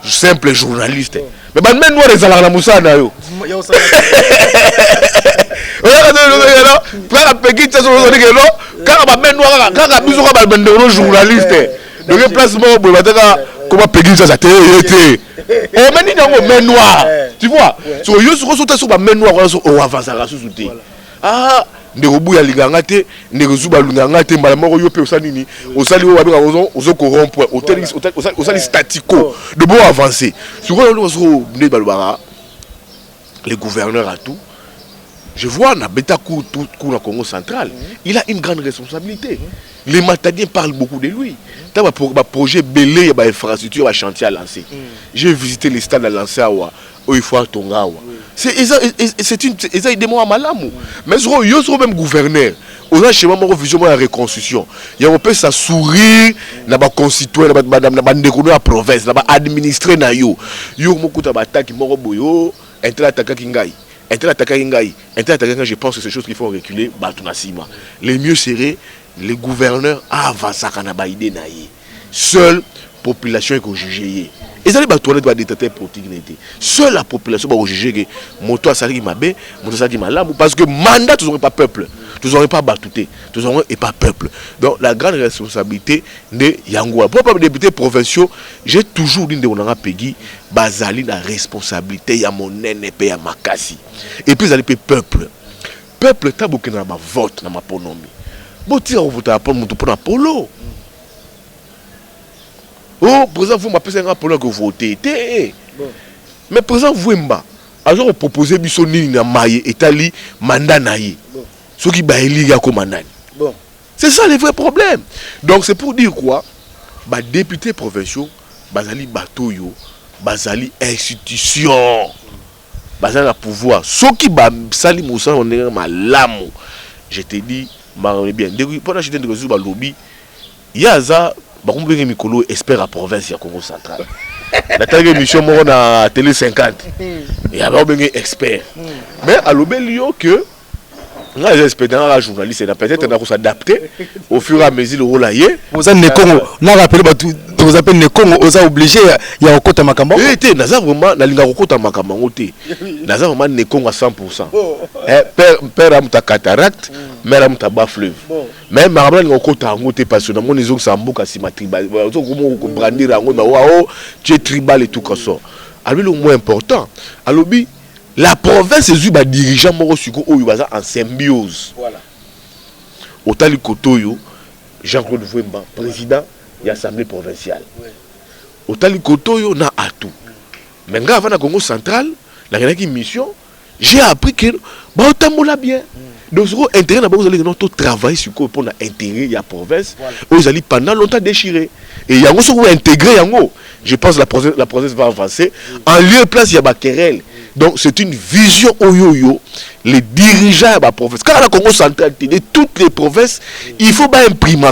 simple journaliste. Mais la main noire, c'est la moussa. Journaliste. Donc, placement, comment Péguin ça été. On m'a dit main noire. Tu vois? Sur yo sur la main noire, on avance à la sous-souté. Ah, ne robu ya ligangate, ne rezuba lungangate, malamoro yo pe osanini, osali o babika ozo corrompre, osali statico, de bon avancer. Sur le balbara, les gouverneurs à tout. Je vois na beta coup na Congo central, il a une grande responsabilité. Les Matadiens parlent beaucoup de lui. Dans un projet belé, il y a une infrastructure, un chantier à lancer. J'ai visité les stades à lancer à il faut à Tonga. C'est une démon à Malamou. Mais il y a même gouverneur. On a chez moi une vision de la reconstruction. Il y a un peu ça sourire, na ba constituer, na ba découvrir la province, na ba administrer na yo. Yo mo kuta ba attaque moro boyo, intel attaque kingai. Je pense que c'est des choses qu'il faut reculer. Le mieux serait les gouverneurs avancent à Kanabaïde naïe. seule population est jugée. Et ça, les bâtonnets doivent détecter politique. Seule la population va juger que moto a sali mabé, moto a sali malade, parce que mandat, tu n'aurais pas peuple, tu n'aurais pas batouté, tu n'aurais pas peuple. Donc la grande responsabilité de Yangoua. Pour les députés provinciaux, j'ai toujours dit que on a payé, basali la responsabilité, il y a mon nene, il y a ma cassi. Et puis, il y a le peuple. Peuple, tu as beaucoup de vote dans ma ponomie. Bon, tu as voté pour mon polo. Oh, président, vous m'appelez un rapport que vous votez. Mais président, vous avez proposé Bissoni na maye et tali mandat naïe. Ce qui va élire comme mandat. C'est ça le vrai problème. Donc c'est pour dire quoi? Bah députés provinciaux, bazali batoyo, bazali institution, bazali la pouvoir. Ce qui va sali moussa on est malamu. Je te dis, bien. Depuis pendant que j'étais dans le lobby, il y a ça. Je suis expert à la province de Congo central. La émission à Télé 50. Il y a un expert. Mais à l'obélio que les experts journalistes, peut-être qu'on s'adapter au fur et à mesure le rôle ailleurs. Vous avez vous appelez Nekongo, vous avez obligé il y a Okota Makambo. Oui, naza vraiment na linga Okota Makambo té. Naza vraiment Nekongo à 100%. Père amuta cataracte, mère amuta bas fleuve. Mais marabla linga Okota ngoté parce que mon izong sambuka si tribal. Comment brandir ngo ba wao, tu es tribal et tout comme ça. Alors le moins important, alobi la province est ba dirigeant moko suko oyo baza en symbiose. Voilà. Otali Kotoyo, Jean-Claude Vouemba, président de l'Assemblée provinciale. Au Talikotoyo na atout. Mais avant la Congo central, la mission, j'ai appris que bah otambola bien. Donc ce intérêt d'abord vous allez notre travail sur quoi pour intégrer la province. Vous allez pendant longtemps déchirer. Et il y a aussi intégrer yango. Je pense que la province va avancer. En lieu et place il y a ba querelle. Donc c'est une vision oyoyo. Les dirigeants de la province. Car la Congo central de toutes les provinces, il faut pas imprimer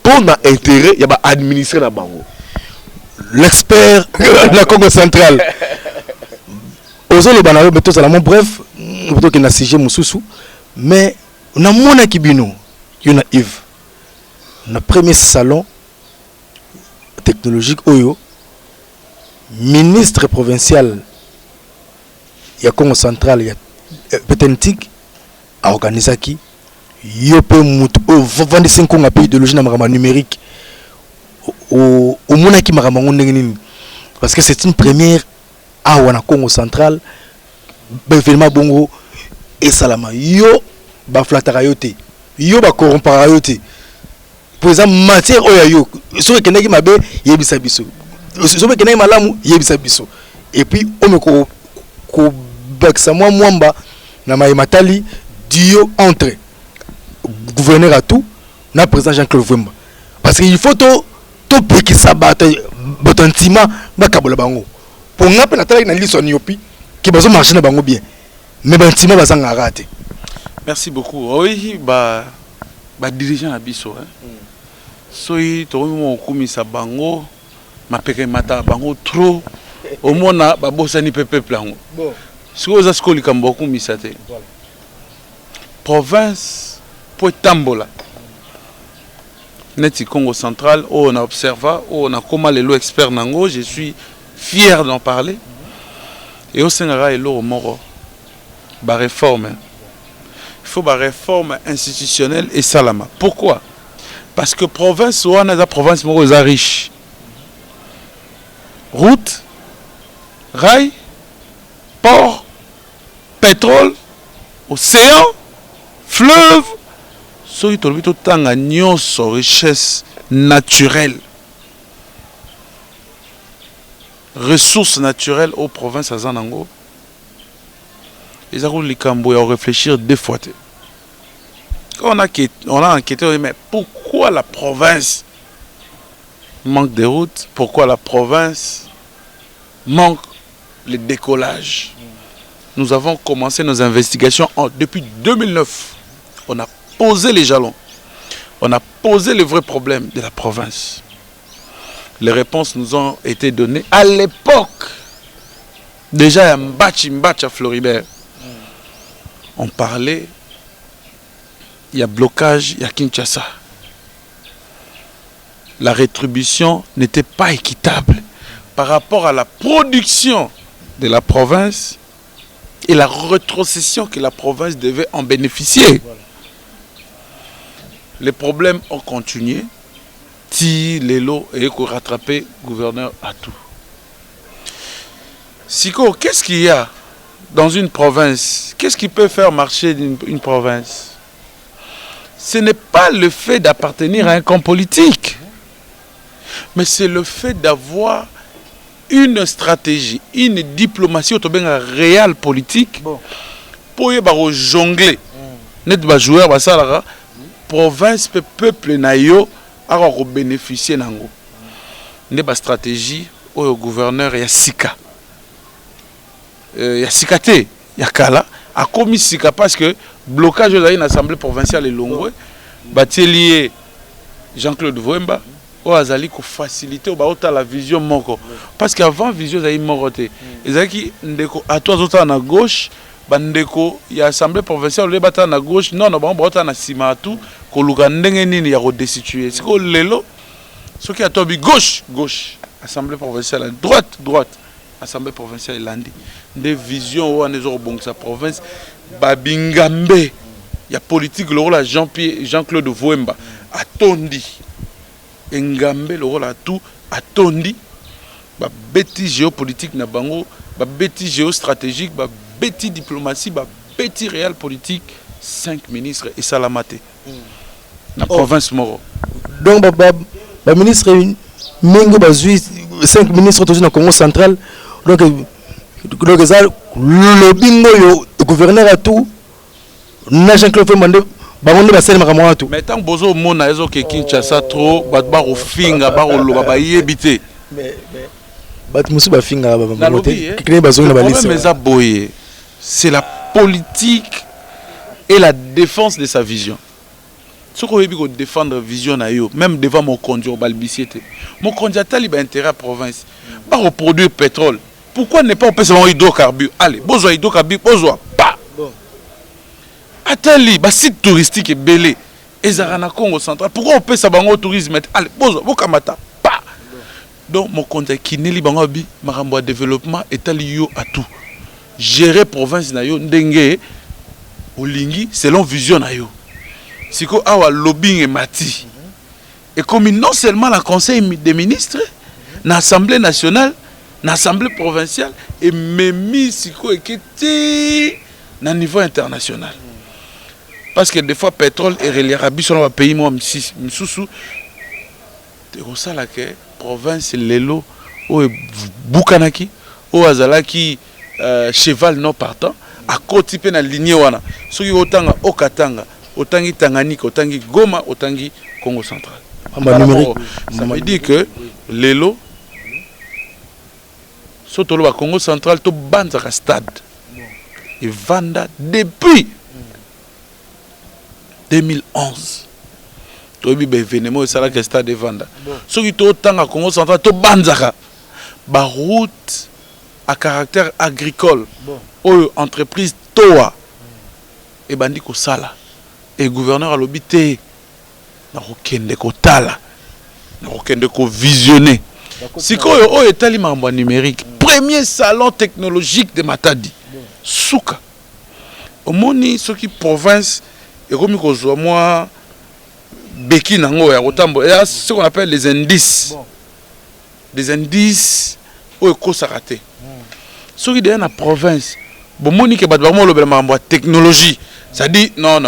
pour intérêt, il y a administrer la bango. L'expert de la Congo centrale. Ozo le banalo beto ça la mon bref, plutôt que na CG Moussoussou, mais na mona kibino, yona Yves. Na premier salon technologique oyo ministre provincial ya Congo centrale ya Petentik a organisé qui yope mutu o 25 ans pays idéologie na marama numérique au mona ki marama nini parce que c'est une première à wana Congo central événement bongo et salama yo ba flatara yote yo ba corrompara yote pour exemple matière oya yo so ke ndeki mabe yebisa biso so ke ndeki malamu yebisa biso et puis on me ko baksa mwamba na matali dio entre gouverneur à tout, na président Jean-Claude Vouemba. Parce qu'il faut tout piquer sa bataille, botantiment, bakabola bango. Pour nous, on a travaillé dans l'île Soniopi, qui va marcher dans bango bien. Mais bantiment va s'en rater. Merci beaucoup. Oui, dirigeant abisso. Soy, tu vois, on sa bango, ma peke mata bango trop. Au moins, na babosani pepe plango. Bon. Ce que vous avez scoli comme beaucoup misate. Province. Pour Tambola. Neti Congo central, où on a observé, où on a comment les lois experts nango, je suis fier d'en parler. Et au Sénégal, il y a moro. Ba réforme. Il faut ba réforme institutionnelle et salama. Pourquoi? Parce que province, on a la province moro riche. Route, rail, port, pétrole, océan, fleuve. Soy tolbito tanga nyonso richesse naturelle, ressources naturelles aux provinces à Zanango. Ils ont likambo à réfléchir deux fois. On a enquêté, mais pourquoi la province manque de routes? Pourquoi la province manque le décollage? Nous avons commencé nos investigations depuis 2009. On a posé les jalons. On a posé le vrai problème de la province. Les réponses nous ont été données à l'époque. Déjà, il y a à Floribert. On parlait, il y a blocage, il y a Kinshasa. la rétribution n'était pas équitable par rapport à la production de la province et la rétrocession que la province devait en bénéficier. Voilà. Les problèmes ont continué. Si les lots et rattraper gouverneur à tout. Siko, qu'est-ce qu'il y a dans une province? Qu'est-ce qui peut faire marcher une province? Ce n'est pas le fait d'appartenir à un camp politique, mais c'est le fait d'avoir une stratégie, une diplomatie réelle politique pour jongler. Net ba joueur ba salara province peuple nayo a bénéficier nango. Ne ba stratégie au gouverneur ya sika. Ya sikate ya kala a commis sika parce que blocage de l'Assemblée provinciale et Longwe bâti lié Jean-Claude Vouemba au azali ko faciliter au la vision moko parce qu'avant vision zali moroté ezaki ndeko à toi autres à gauche bandeko ya Assemblée provinciale le bata na gauche non non bata na sima tout ko luka ndenge nini ya redestituer siko lelo ce qui a tobi gauche Assemblée provinciale droite Assemblée provinciale landi des visions ou anezo bon sa province babingambe ya politique le rôle à Jean-Claude Vouemba atondi engambe le rôle à tout atondi ba bêtis géopolitique na bango ba bêtis géostratégique ba bêtis diplomatie ba bêtis réel politique 5 ministres et salamate na province moro donc ba ministre mingo bazui 5 ministres toujours na Congo central donc ça le bingo yo gouverneur à tout na Jean-Claude Vouemba bangonde basali makamwa tout mais tant bozo mona ezo ke Kinshasa trop ba rofinga ba loba ba yebité mais musu ba finga ba moté créer bazo na balise mais ça boyé c'est la politique et la défense de sa vision. Ce qu'on veut dire défendre vision na yo même devant mon conduit balbiciété mon conduit tali ba intérêt à province ba reproduire pétrole. Pourquoi ne pas on peut seulement hydrocarbures? Allez, besoin hydrocarbures, besoin pas. Attali, bah site touristique est belé. Ezarana Congo central. Pourquoi on peut savoir tourisme? Allez, besoin, bokamata pas. Donc mon compte qui n'est li bango bi marambo développement est yo à tout. Gérer province na yo ndenge olingi selon vision na yo. Siko awa lobbying et mati. Et comme non seulement la conseil des ministres, l'Assemblée nationale, l'Assemblée provinciale et même si qui na niveau international parce que des fois pétrole et relié sur le pays moi misusu te osala que province lelo o bukanaki o azalaki cheval non partant à côté pe na lignée wana soki otanga okatanga otangi Tanganyika otangi Goma otangi Congo central ça veut dire que lelo surtout le Congo central, tout banzaka stade. Et Vanda depuis 2011. Tout le événement c'est là que stade de Vanda. Ceux qui tout temps à Congo central, tout banzaka. Ba route à caractère agricole. Ou entreprise Toa. Et bandi ko sala. Et gouverneur a l'obité. Na rokende ko tala. Na rokende ko visionner. Si on est allé en numérique, premier salon technologique de Matadi, Souka. Au moni ce qui province et comme moi Beki nango ya Rotambo, et ce qu'on appelle les indices, des indices au Kosarate. Ce qui est dans la province, bon moni que badbarmo le belmambo technologie, ça dit non,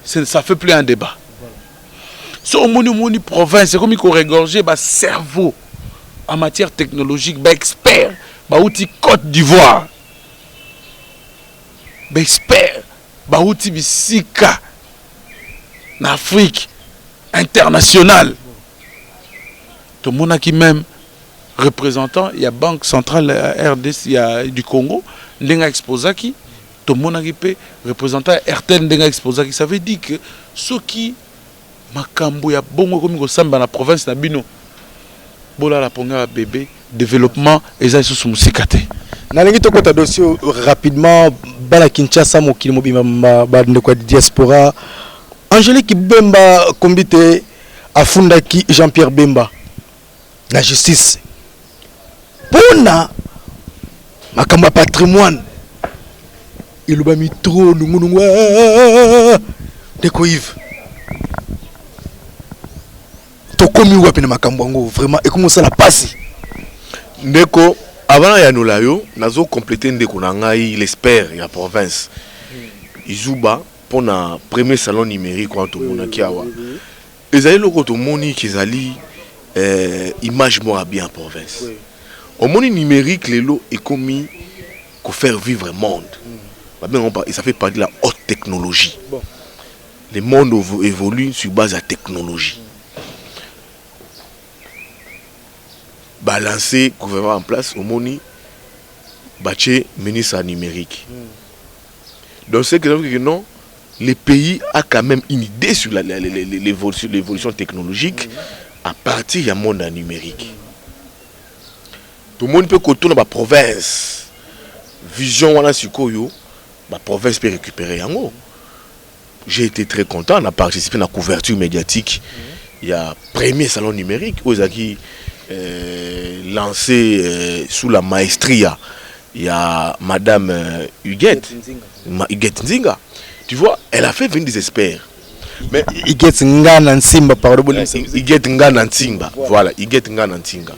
ça fait plus un débat. Ce moni province, c'est comme il faut régorger bas cerveau. En matière technologique, expert, outil Côte d'Ivoire, expert, outil Bissika, en Afrique, international. Tout le monde qui même représentant, il y a Banque centrale RDC, il y a du Congo, Ndenga Exposaki, tout le monde qui peut représentant RTL Ndenga Exposaki. Ça veut dire que ceux qui makambo ya bongo comme ko samba na province na bino. Bola la ponga bébé développement et ça sous musikate. Nalingi to kota dossier rapidement bala Kinshasa mokili mobima ba ndeko diaspora Angélique Bemba kombite afundaki Jean-Pierre Bemba la justice pona makambo patrimoine il ba mi trop nungu de Yves to komi wapi na makambo ngo vraiment et comment ça la passe ndeko avant ya nolayo nazo compléter ndeko na ngai l'espère ya province izuba pona premier salon numérique en tout monde qui awa ezali loko to moni kezali image moi bien en province au monde numérique lelo est commis pour faire vivre le monde et ça fait partie de la haute technologie. Le monde évolue sur base de la technologie. Balancer le gouvernement en place au monde bâtir ministre numérique. Donc c'est que non, le pays a quand même une idée sur l'évolution technologique à partir du monde numérique. Tout le monde peut contourner la province. Vision wana sikoyo, la province peut récupérer en haut. J'ai été très content, on a participé à la couverture médiatique. Il y a premier salon numérique où ils lancé sous la maestria. Il y a Madame Huguette Nzinga. Tu vois, elle a fait venir des experts. Mais Huguette Ngana Nsimba par Huguette Ngana Nsimba. Voilà, Huguette Ngana Nsimba.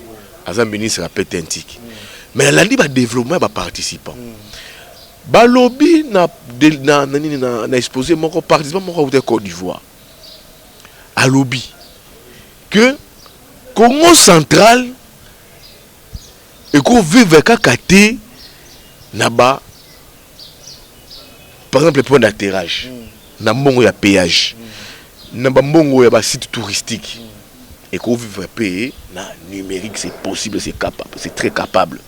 Azam ministre a pété antique. Mais elle a dit le développement des participants. Le lobby n'a exposé mon participant de Côte d'Ivoire. À lobby que Congo central et qu'on vive avec Kakate n'a-ba par exemple le point d'atterrage, n'a mongo ya péage, n'a ba mongo ya ba site touristique et qu'on vive payer na numérique c'est possible, c'est capable, c'est très capable.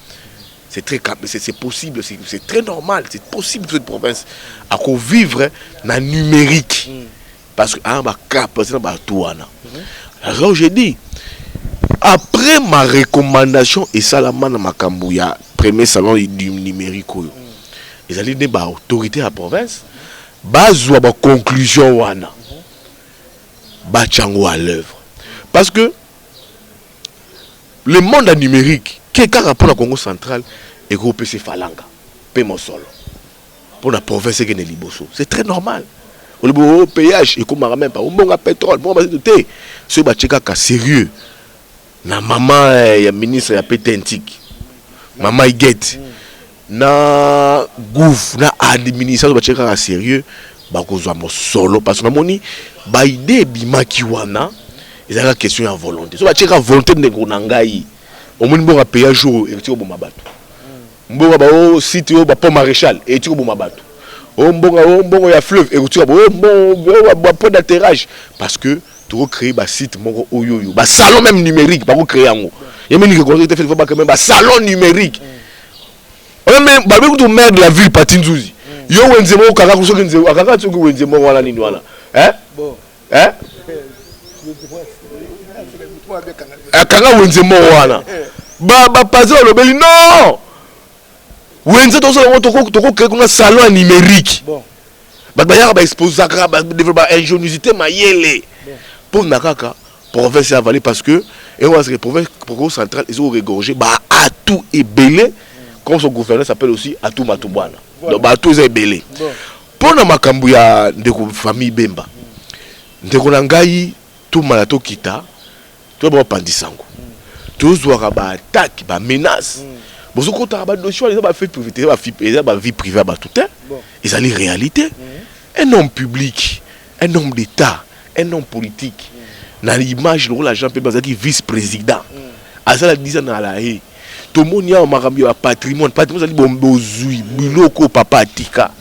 C'est très c'est possible, c'est très normal, c'est possible pour cette province à vivre dans le numérique. Parce que ah, c'est dans tout. Alors j'ai dit, après ma recommandation et ça la man Makambouya, premier salon du numérique, ils allaient dire autorité à la province, base ou conclusion wana, bachango à l'œuvre. Parce que le monde numérique quelqu'un rapport au Congo central et groupe c'est Falanga, paiement solo. Pour la province qui est Liboso, c'est très normal. Au péage et comme même pas, au bon pétrole, bon bah c'est ce bacheka sérieux. Na maman ya ministre ya pétentique, maman Iguette, na gouf na administration bacheka sérieux, ba kozwa mo solo parce que na moni ba idée bimaki wana, ils ont la question en volonté. So bacheka volonté ndeko na ngai. Au moins bon payer jour et tu au bon mabato. Bon ba au site au ba pont maréchal et tu au bon mabato. Bon ya fleuve et tu au bon point d'atterrage parce que tu recréer ba site mon oyoyo ba salon même numérique ba recréer en haut. Il y a même que quand tu fais pas quand même ba salon numérique. Même ba be maire de la ville Patinzouzi. Yo wenzemo kaka ko soki nzemo akaka tu ko wenzemo wala nini wala. Bon. Akanga wenzemo wana ba pazo lobeli non wenze to so to créer un salon numérique bon ba ya exposer ba développer ingéniosité mayele pour nakaka province à Vallée parce que et on va se province Congo central ils ont regorgé ba atout et belé comme son gouverneur s'appelle aussi Atou Matubwana donc ba atout est belé pour na makambu ya ndeko famille Bemba ndeko ngai tout malato kita tout ba pandisango tous doivent ba attaque ba menace bozo kota ba dossier les ba fait privé ba vie privée ba tout ils allaient réalité un homme public un homme d'état un homme politique na l'image le l'agent peut bazaki vice-président azala 10 ans na la haie tout le monde y a makambi ba patrimoine ali bombo zui biloko papa atika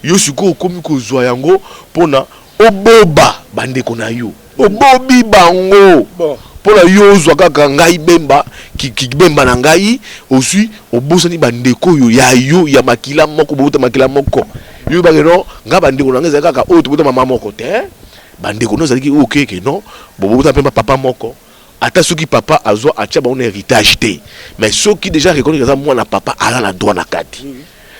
yo siko komi ko zwa yango pona oboba bande kona yo obobi bango pour la yozo kaka ngai Bemba ki Bemba na ngai aussi obosani bandeko yo ya makila moko bota makila moko yo ba no nga bandeko na ngai kaka o to bota mama moko te bandeko no zaliki OK que non bota pemba papa moko ata soki papa azo atia ba un héritage te mais soki déjà reconnaît que moi na papa ala la droit na kati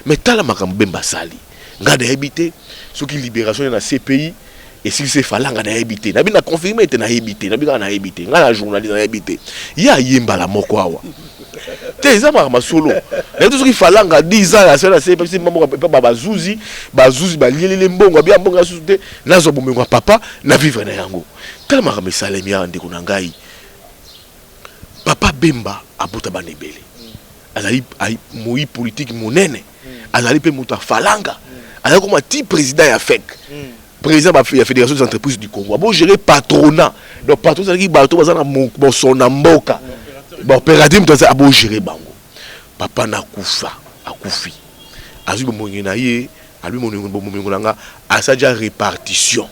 mais tala makambo Bemba sali nga de habiter soki libération na CPI et si c'est falanga na habité na bina confirmer te na habité na bina na habité ngala journaliste na habité ya yemba la moko awa te za ma solo na tout ce qui falanga 10 ans la cela c'est maman papa bazuzi balilele mbongo bien mbongo sute nazo bomengo papa na vivre na yango tellement ma salemi ya ndeko na ngai papa Bemba abuta banebele azali moi politique monene azali pe muta falanga azali comme ti président ya FEC président de la Fédération des entreprises du Congo. Bon, gérer patronat. Donc, patronat, c'est qui bateau, dans son amboka. Bon, opératif, c'est à bon gérer bango. Papa na kufa, a kufi. Azu bon moyenaye, a lui mon monyenga, a sa déjà répartition.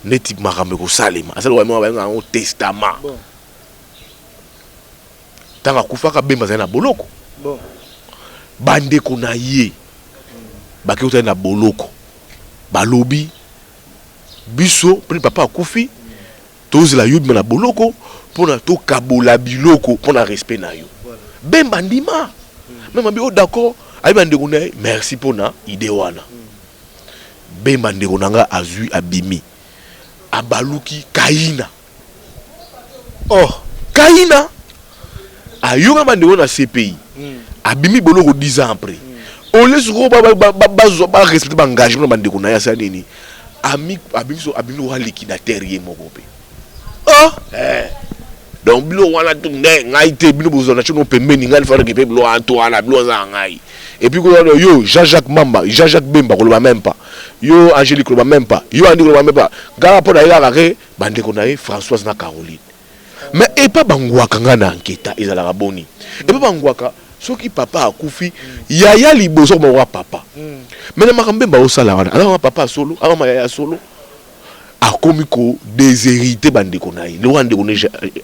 Neti marameko salema. A sa vraiment un testament. Tant a kufa ka Bemba na boloko. Bon. Bande ko na ye. Ba ke na boloko. Balobi biso pour papa akufi tous la yud na boloko pour na to kabola biloko pour na respect na yo Bemba ndima même bi d'accord ay bande ko merci pour na idée wana Bemba ndeko nanga azui abimi abaluki kaina kaina ayoka bande na CPI abimi boloko 10 ans après on laisse ba respecter ba engagement bande ko na ya sa nini ami wa liquidateur ye moko pe donc bilo wana tout ngai te bilo bozona chono pembeni ngai fa récupérer bilo Antoine bilo za ngai et puis yo Jean-Jacques Mamba Jean-Jacques Bemba ko même pas yo Angélique ko même pas yo Andi ko même pas gara po na ila ka bande ko na Françoise na Caroline mais et pas bangwaka ngana enquête ezala ka boni et pas bangwaka soki papa akufi yaya liboso mo wa papa maintenant makambe ba osala wana alors papa solo alors ma yaya solo akomi ko déshérité bande ko nayi le wande ko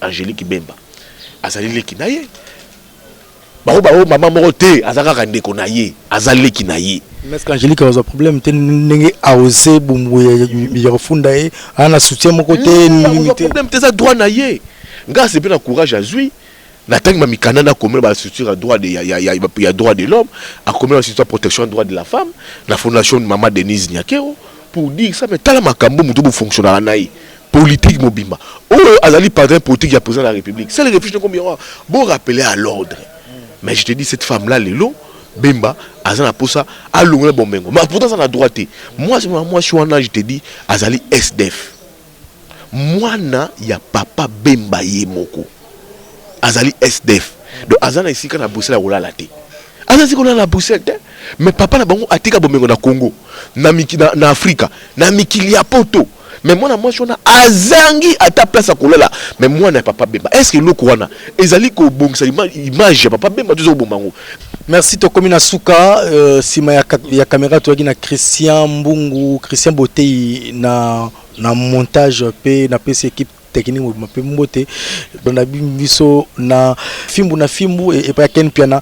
Angélique Bemba azali leki naye ba maman moko te azaka kande ko naye azali leki naye mais est-ce qu'Angélique a un problème te nenge a osé bumu ya refunda e ana soutien moko te ni problème te za droit naye nga c'est bien courage azui Natang Mamikana na commun la structure droit de ya droit de l'homme, a commun la structure protection droit de la femme, la fondation de Maman Denise Nyakero pour dire ça mais tala makambo muto fonctionnaire naï politique mobimba. Oh azali patron politique ya président de la République. C'est le réflexion combien bon rappeler à l'ordre. Mais je te dis cette femme là lelo Bemba azana pour ça a l'onglet bombengo. Mais pourtant ça na droité. Moi je suis en âge je te dis azali SDF. Moi na ya papa Bemba yemoko. Azali SDF donc azana ici quand a bossé la rola la té azali qu'on a la Bruxelles mais papa na bango atika bomengo na Congo na Afrika na mikili ya poto mais moi je suis azangi à ta place à kolela mais moi na papa Bemba est-ce que loko wana ezali ko bongisa image ya papa Bemba toujours bomango. Merci to komina suka sima ya caméra to na Christian Mbungu Christian Botei na montage pe na PC équipe technique mpe mbote dans la biso na fimbu et pas ken piana